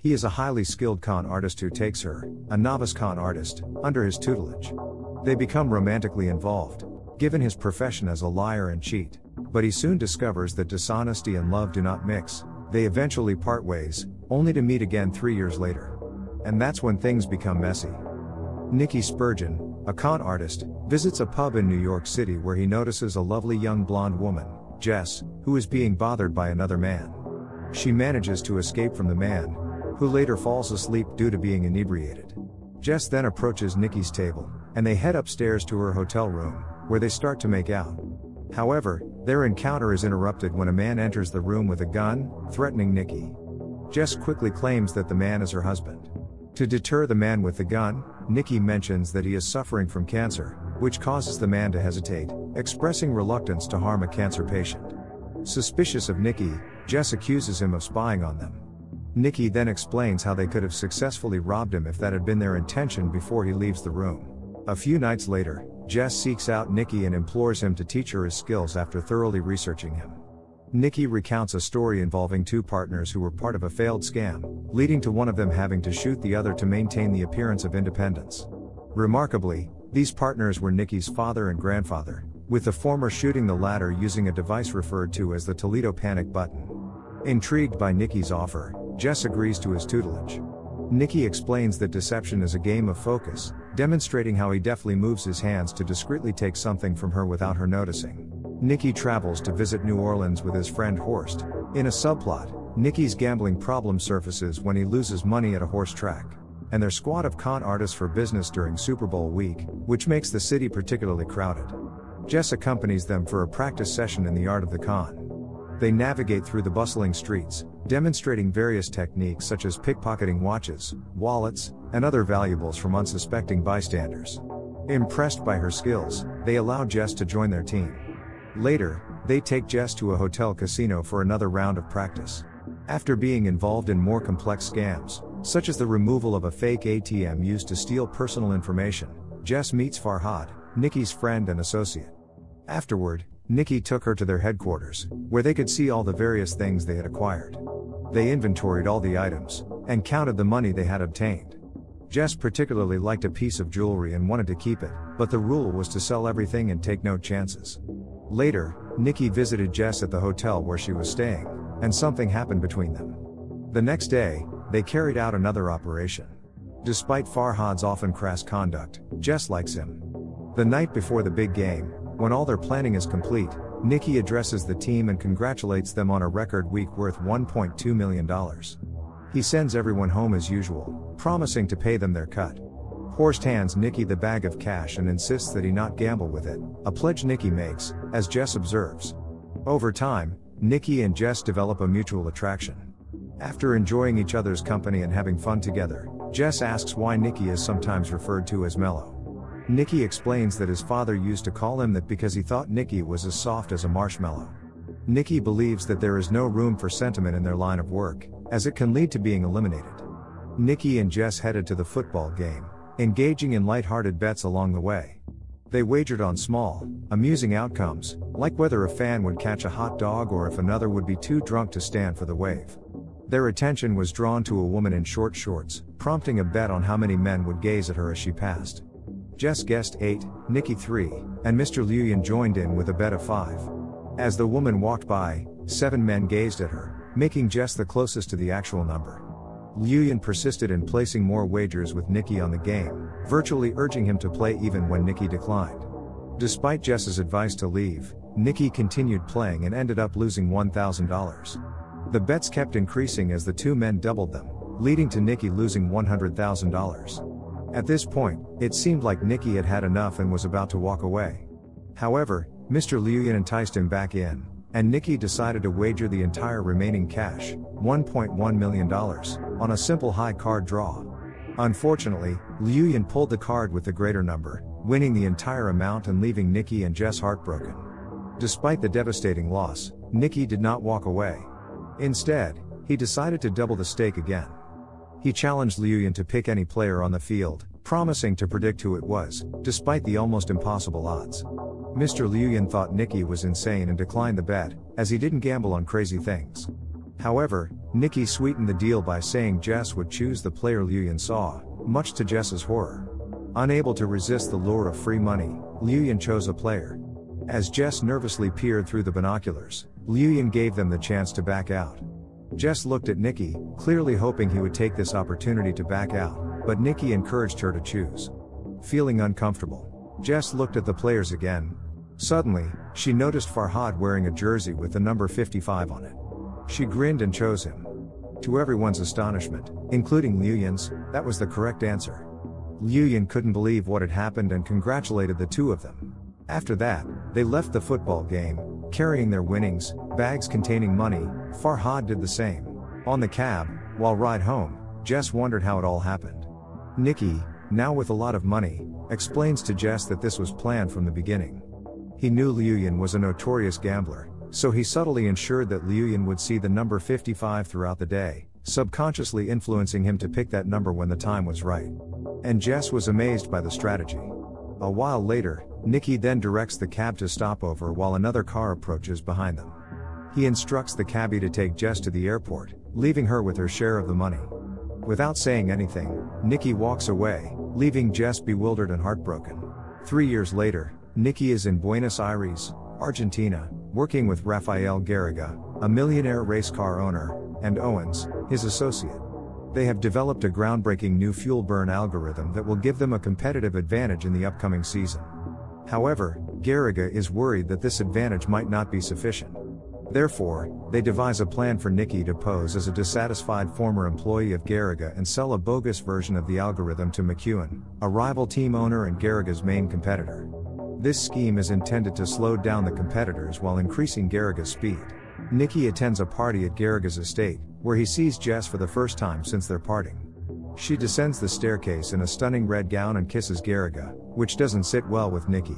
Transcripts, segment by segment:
He is a highly skilled con artist who takes her, a novice con artist, under his tutelage. They become romantically involved, given his profession as a liar and cheat. But he soon discovers that dishonesty and love do not mix. They eventually part ways, only to meet again 3 years later. And that's when things become messy. Nicky Spurgeon, a con artist, visits a pub in New York City where he notices a lovely young blonde woman, Jess, who is being bothered by another man. She manages to escape from the man, who later falls asleep due to being inebriated. Jess then approaches Nicky's table, and they head upstairs to her hotel room, where they start to make out. However, their encounter is interrupted when a man enters the room with a gun, threatening Nicky. Jess quickly claims that the man is her husband. To deter the man with the gun, Nicky mentions that he is suffering from cancer, which causes the man to hesitate, expressing reluctance to harm a cancer patient. Suspicious of Nicky, Jess accuses him of spying on them. Nicky then explains how they could have successfully robbed him if that had been their intention before he leaves the room. A few nights later, Jess seeks out Nicky and implores him to teach her his skills after thoroughly researching him. Nicky recounts a story involving two partners who were part of a failed scam, leading to one of them having to shoot the other to maintain the appearance of independence. Remarkably, these partners were Nicky's father and grandfather, with the former shooting the latter using a device referred to as the Toledo panic button. Intrigued by Nicky's offer, Jess agrees to his tutelage. Nicky explains that deception is a game of focus, demonstrating how he deftly moves his hands to discreetly take something from her without her noticing. Nicky travels to visit New Orleans with his friend Horst. In a subplot, Nicky's gambling problem surfaces when he loses money at a horse track, and their squad of con artists for business during Super Bowl week, which makes the city particularly crowded. Jess accompanies them for a practice session in the art of the con. They navigate through the bustling streets, demonstrating various techniques such as pickpocketing watches, wallets, and other valuables from unsuspecting bystanders. Impressed by her skills, they allow Jess to join their team. Later, they take Jess to a hotel casino for another round of practice. After being involved in more complex scams, such as the removal of a fake ATM used to steal personal information, Jess meets Farhad, Nicky's friend and associate. Afterward, Nicky took her to their headquarters, where they could see all the various things they had acquired. They inventoried all the items, and counted the money they had obtained. Jess particularly liked a piece of jewelry and wanted to keep it, but the rule was to sell everything and take no chances. Later, Nicky visited Jess at the hotel where she was staying, and something happened between them. The next day, they carried out another operation. Despite Farhad's often crass conduct, Jess likes him. The night before the big game, when all their planning is complete, Nicky addresses the team and congratulates them on a record week worth $1.2 million. He sends everyone home as usual, promising to pay them their cut. Horst hands Nicky the bag of cash and insists that he not gamble with it, a pledge Nicky makes, as Jess observes. Over time, Nicky and Jess develop a mutual attraction. After enjoying each other's company and having fun together, Jess asks why Nicky is sometimes referred to as mellow. Nicky explains that his father used to call him that because he thought Nicky was as soft as a marshmallow. Nicky believes that there is no room for sentiment in their line of work, as it can lead to being eliminated. Nicky and Jess headed to the football game, engaging in light-hearted bets along the way. They wagered on small, amusing outcomes, like whether a fan would catch a hot dog or if another would be too drunk to stand for the wave. Their attention was drawn to a woman in short shorts, prompting a bet on how many men would gaze at her as she passed. Jess guessed 8, Nicky 3, and Mr. Liuyan joined in with a bet of 5. As the woman walked by, 7 men gazed at her, making Jess the closest to the actual number. Liuyan persisted in placing more wagers with Nicky on the game, virtually urging him to play even when Nicky declined. Despite Jess's advice to leave, Nicky continued playing and ended up losing $1,000. The bets kept increasing as the two men doubled them, leading to Nicky losing $100,000. At this point, it seemed like Nicky had had enough and was about to walk away. However, Mr. Liuyan enticed him back in, and Nicky decided to wager the entire remaining cash, $1.1 million, on a simple high card draw. Unfortunately, Liuyan pulled the card with the greater number, winning the entire amount and leaving Nicky and Jess heartbroken. Despite the devastating loss, Nicky did not walk away. Instead, he decided to double the stake again. He challenged Liuyan to pick any player on the field, promising to predict who it was, despite the almost impossible odds. Mr. Liuyan thought Nicky was insane and declined the bet, as he didn't gamble on crazy things. However, Nikki sweetened the deal by saying Jess would choose the player Liuyan saw, much to Jess's horror. Unable to resist the lure of free money, Liuyan chose a player. As Jess nervously peered through the binoculars, Liuyan gave them the chance to back out. Jess looked at Nikki, clearly hoping he would take this opportunity to back out, but Nikki encouraged her to choose. Feeling uncomfortable, Jess looked at the players again. Suddenly, she noticed Farhad wearing a jersey with the number 55 on it. She grinned and chose him. To everyone's astonishment, including Liuyan's, that was the correct answer. Liuyan couldn't believe what had happened and congratulated the two of them. After that, they left the football game, carrying their winnings, bags containing money. Farhad did the same. On the cab, while ride home, Jess wondered how it all happened. Nikki, now with a lot of money, explains to Jess that this was planned from the beginning. He knew Liuyan was a notorious gambler, so he subtly ensured that Liuyan would see the number 55 throughout the day, subconsciously influencing him to pick that number when the time was right. And Jess was amazed by the strategy. A while later, Nikki then directs the cab to stop over while another car approaches behind them. He instructs the cabbie to take Jess to the airport, leaving her with her share of the money. Without saying anything, Nikki walks away, leaving Jess bewildered and heartbroken. 3 years later, Nikki is in Buenos Aires, Argentina, working with Rafael Garriga, a millionaire race car owner, and Owens, his associate. They have developed a groundbreaking new fuel burn algorithm that will give them a competitive advantage in the upcoming season. However, Garriga is worried that this advantage might not be sufficient. Therefore, they devise a plan for Nikki to pose as a dissatisfied former employee of Garriga and sell a bogus version of the algorithm to McEwen, a rival team owner and Garriga's main competitor. This scheme is intended to slow down the competitors while increasing Garriga's speed. Nikki attends a party at Garriga's estate, where he sees Jess for the first time since their parting. She descends the staircase in a stunning red gown and kisses Garriga, which doesn't sit well with Nikki.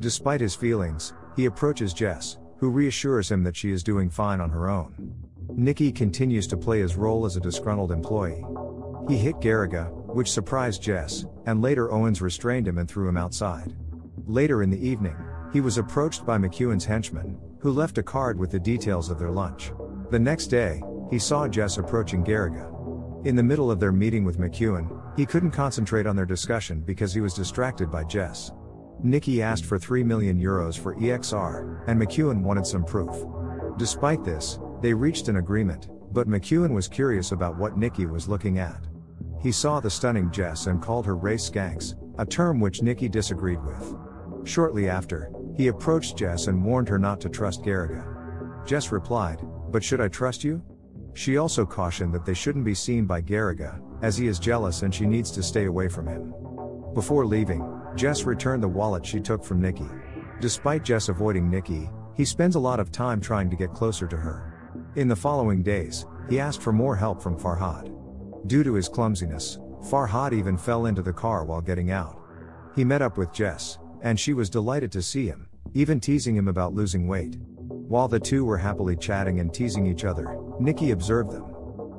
Despite his feelings, he approaches Jess, who reassures him that she is doing fine on her own. Nikki continues to play his role as a disgruntled employee. He hit Garriga, which surprised Jess, and later Owens restrained him and threw him outside. Later in the evening, he was approached by McEwen's henchman, who left a card with the details of their lunch. The next day, he saw Jess approaching Garriga. In the middle of their meeting with McEwen, he couldn't concentrate on their discussion because he was distracted by Jess. Nikki asked for €3 million for EXR, and McEwen wanted some proof. Despite this, they reached an agreement, but McEwen was curious about what Nikki was looking at. He saw the stunning Jess and called her race skanks, a term which Nikki disagreed with. Shortly after, he approached Jess and warned her not to trust Garriga. Jess replied, "But should I trust you?" She also cautioned that they shouldn't be seen by Garriga, as he is jealous and she needs to stay away from him. Before leaving, Jess returned the wallet she took from Nikki. Despite Jess avoiding Nikki, he spends a lot of time trying to get closer to her. In the following days, he asked for more help from Farhad. Due to his clumsiness, Farhad even fell into the car while getting out. He met up with Jess, and she was delighted to see him, even teasing him about losing weight. While the two were happily chatting and teasing each other, Nikki observed them.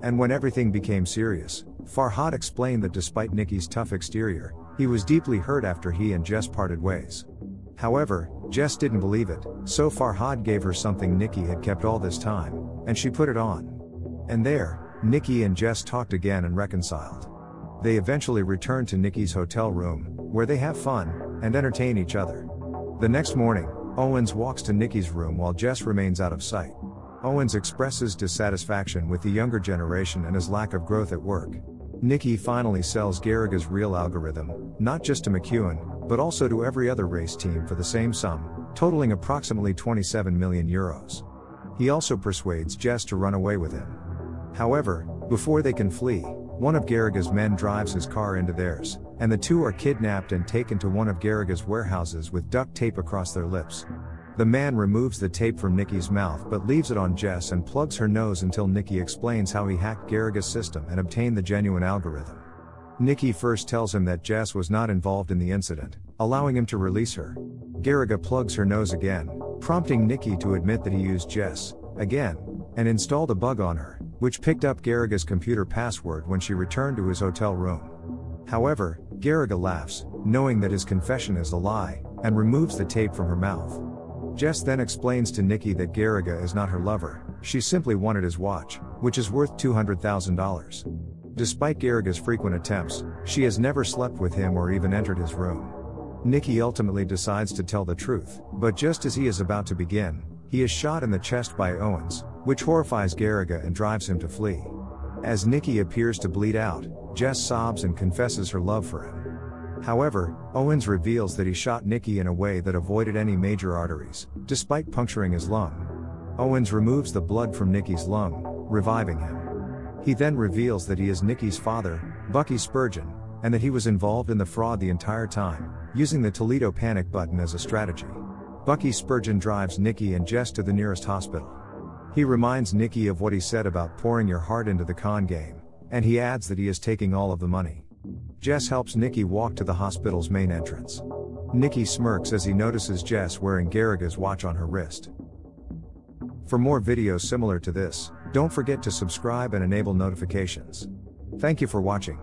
And when everything became serious, Farhad explained that despite Nikki's tough exterior, he was deeply hurt after he and Jess parted ways. However, Jess didn't believe it, so Farhad gave her something Nikki had kept all this time, and she put it on. And there, Nikki and Jess talked again and reconciled. They eventually return to Nikki's hotel room, where they have fun and entertain each other. The next morning, Owens walks to Nikki's room while Jess remains out of sight. Owens expresses dissatisfaction with the younger generation and his lack of growth at work. Nikki finally sells Garriga's real algorithm, not just to McEwen, but also to every other race team for the same sum, totaling approximately €27 million. He also persuades Jess to run away with him. However, before they can flee, one of Garriga's men drives his car into theirs, and the two are kidnapped and taken to one of Garriga's warehouses with duct tape across their lips. The man removes the tape from Nikki's mouth but leaves it on Jess and plugs her nose until Nikki explains how he hacked Garriga's system and obtained the genuine algorithm. Nikki first tells him that Jess was not involved in the incident, allowing him to release her. Garriga plugs her nose again, prompting Nikki to admit that he used Jess, again, and installed a bug on her, which picked up Garriga's computer password when she returned to his hotel room. However, Garriga laughs, knowing that his confession is a lie, and removes the tape from her mouth. Jess then explains to Nikki that Garriga is not her lover, she simply wanted his watch, which is worth $200,000. Despite Garriga's frequent attempts, she has never slept with him or even entered his room. Nikki ultimately decides to tell the truth, but just as he is about to begin, he is shot in the chest by Owens, which horrifies Garriga and drives him to flee. As Nikki appears to bleed out, Jess sobs and confesses her love for him. However, Owens reveals that he shot Nikki in a way that avoided any major arteries, despite puncturing his lung. Owens removes the blood from Nikki's lung, reviving him. He then reveals that he is Nikki's father, Bucky Spurgeon, and that he was involved in the fraud the entire time, using the Toledo panic button as a strategy. Bucky Spurgeon drives Nikki and Jess to the nearest hospital. He reminds Nikki of what he said about pouring your heart into the con game, and he adds that he is taking all of the money. Jess helps Nikki walk to the hospital's main entrance. Nikki smirks as he notices Jess wearing Garriga's watch on her wrist. For more videos similar to this, don't forget to subscribe and enable notifications. Thank you for watching.